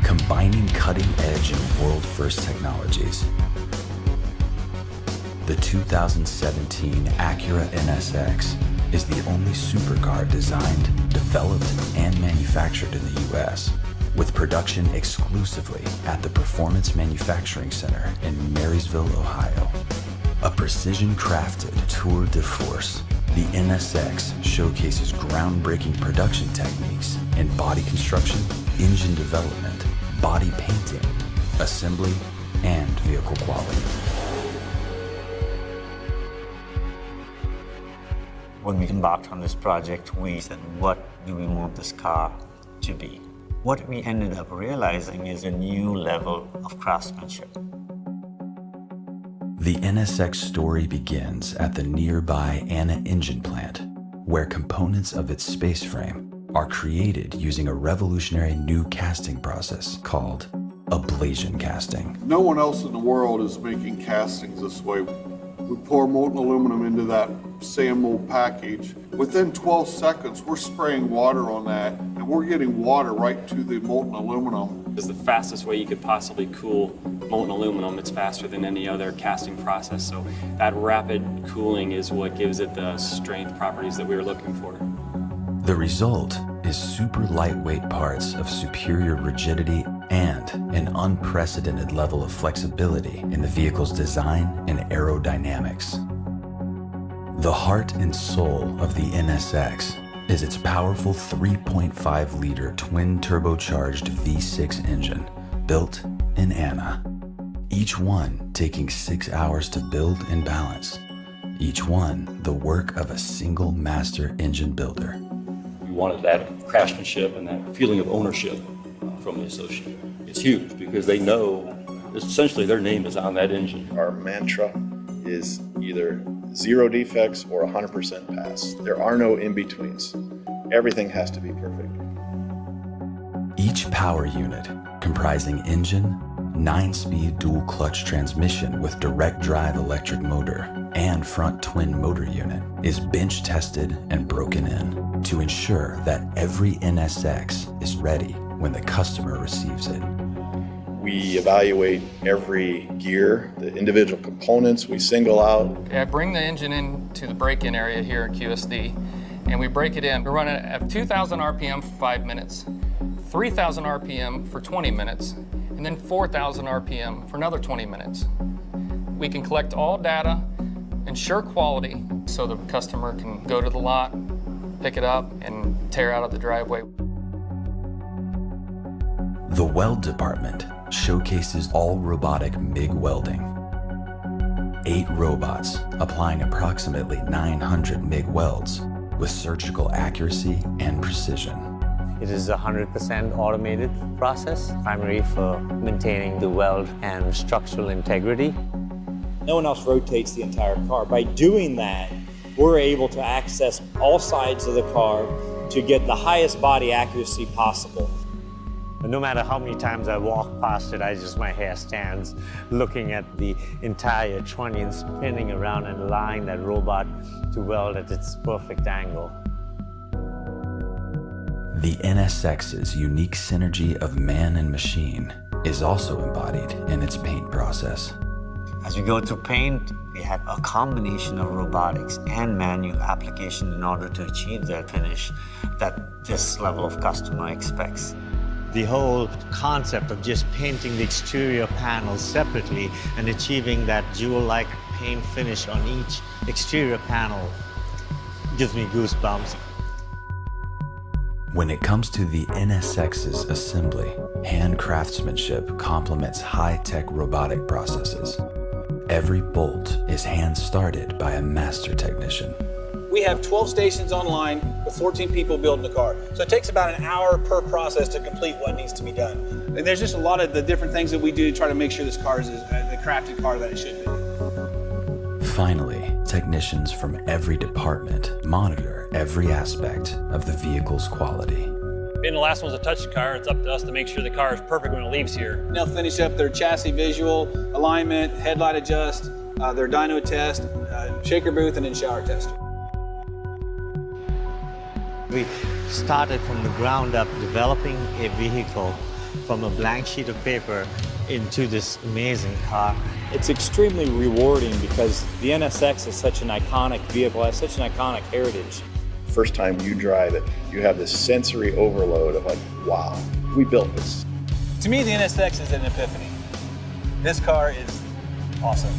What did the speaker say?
Combining cutting-edge and world-first technologies, the 2017 Acura NSX is the only supercar designed, developed, and manufactured in the U.S., with production exclusively at the Performance Manufacturing Center in Marysville, Ohio. A precision-crafted tour de force, the NSX showcases groundbreaking production techniques in body construction, engine development, body painting, assembly, and vehicle quality. When we embarked on this project, we said, what do we want this car to be? What we ended up realizing is a new level of craftsmanship. The NSX story begins at the nearby Anna engine plant, where components of its space frame are created using a revolutionary new casting process called ablation casting. No one else in the world is making castings this way. We pour molten aluminum into that sand mold package. Within 12 seconds, we're spraying water on that, and we're getting water right to the molten aluminum. It's the fastest way you could possibly cool molten aluminum. It's faster than any other casting process, so that rapid cooling is what gives it the strength properties that we were looking for. The result is super lightweight parts of superior rigidity and an unprecedented level of flexibility in the vehicle's design and aerodynamics. The heart and soul of the NSX is its powerful 3.5-liter twin-turbocharged V6 engine built in Anna. Each one taking 6 hours to build and balance. Each one the work of a single master engine builder. We wanted that craftsmanship and that feeling of ownership from the associate. It's huge because they know essentially their name is on that engine. Our mantra is either 0 defects or 100% pass. There are no in-betweens. Everything has to be perfect. Each power unit, comprising engine, 9-speed dual-clutch transmission with direct drive electric motor, and front twin motor unit, is bench tested and broken in to ensure that every NSX is ready when the customer receives it. We evaluate every gear, the individual components we single out. I bring the engine into the break-in area here at QSD, and we break it in. We're running at 2,000 RPM for 5 minutes, 3,000 RPM for 20 minutes, and then 4,000 RPM for another 20 minutes. We can collect all data, ensure quality, so the customer can go to the lot, pick it up, and tear out of the driveway. The weld department showcases all robotic MIG welding. 8 robots applying approximately 900 MIG welds with surgical accuracy and precision. It is a 100% automated process, primarily for maintaining the weld and structural integrity. No one else rotates the entire car. By doing that, we're able to access all sides of the car to get the highest body accuracy possible. No matter how many times I walk past it, my hair stands looking at the entire trunnion spinning around and allowing that robot to weld at its perfect angle. The NSX's unique synergy of man and machine is also embodied in its paint process. As we go to paint, we have a combination of robotics and manual application in order to achieve that finish that this level of customer expects. The whole concept of just painting the exterior panels separately and achieving that jewel-like paint finish on each exterior panel gives me goosebumps. When it comes to the NSX's assembly, hand craftsmanship complements high-tech robotic processes. Every bolt is hand-started by a master technician. We have 12 stations online with 14 people building the car. So it takes about an hour per process to complete what needs to be done. And there's just a lot of the different things that we do to try to make sure this car is the crafted car that it should be. Finally, technicians from every department monitor every aspect of the vehicle's quality. Being the last one's a touch car, it's up to us to make sure the car is perfect when it leaves here. They'll finish up their chassis visual, alignment, headlight adjust, their dyno test, shaker booth, and then shower test. We started from the ground up developing a vehicle from a blank sheet of paper into this amazing car. It's extremely rewarding because the NSX is such an iconic vehicle, has such an iconic heritage. First time you drive it, you have this sensory overload of like, wow, we built this. To me, the NSX is an epiphany. This car is awesome.